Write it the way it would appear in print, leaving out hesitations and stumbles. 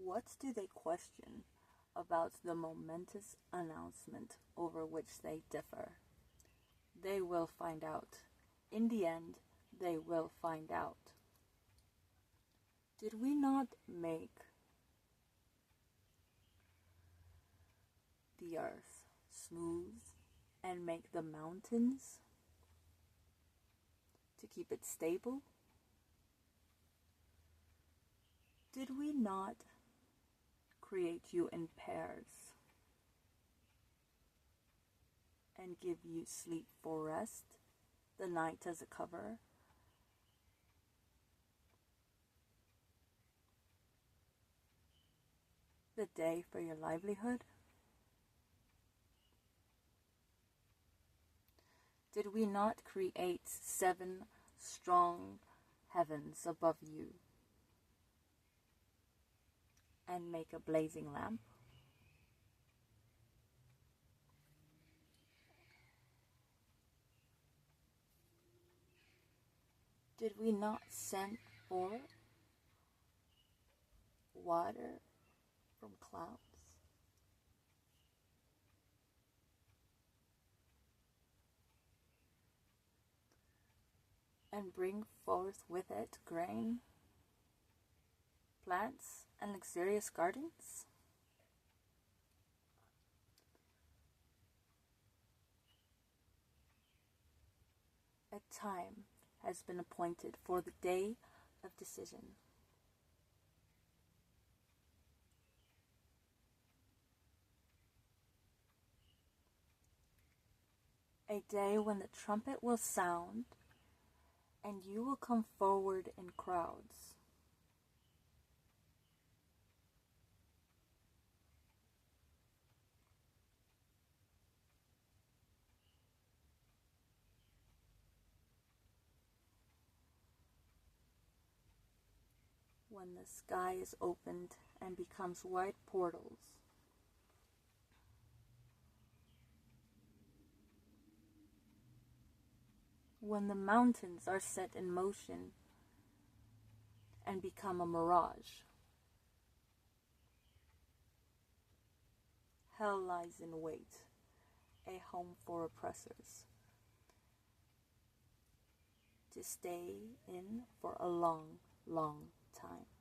What do they question about the momentous announcement over which they differ? They will find out. In the end, they will find out. Did we not make the earth smooth and make the mountains to keep it stable? Did we not create you in pairs and give you sleep for rest, the night as a cover? The day for your livelihood? Did we not create 7 strong heavens above you and make a blazing lamp? Did we not send forth water from clouds? And bring forth with it grain, plants, and luxurious gardens? A time has been appointed for the day of decision. A day when the trumpet will sound and you will come forward in crowds. When the sky is opened and becomes wide portals. When the mountains are set in motion and become a mirage. Hell lies in wait, a home for oppressors, to stay in for a long, long time.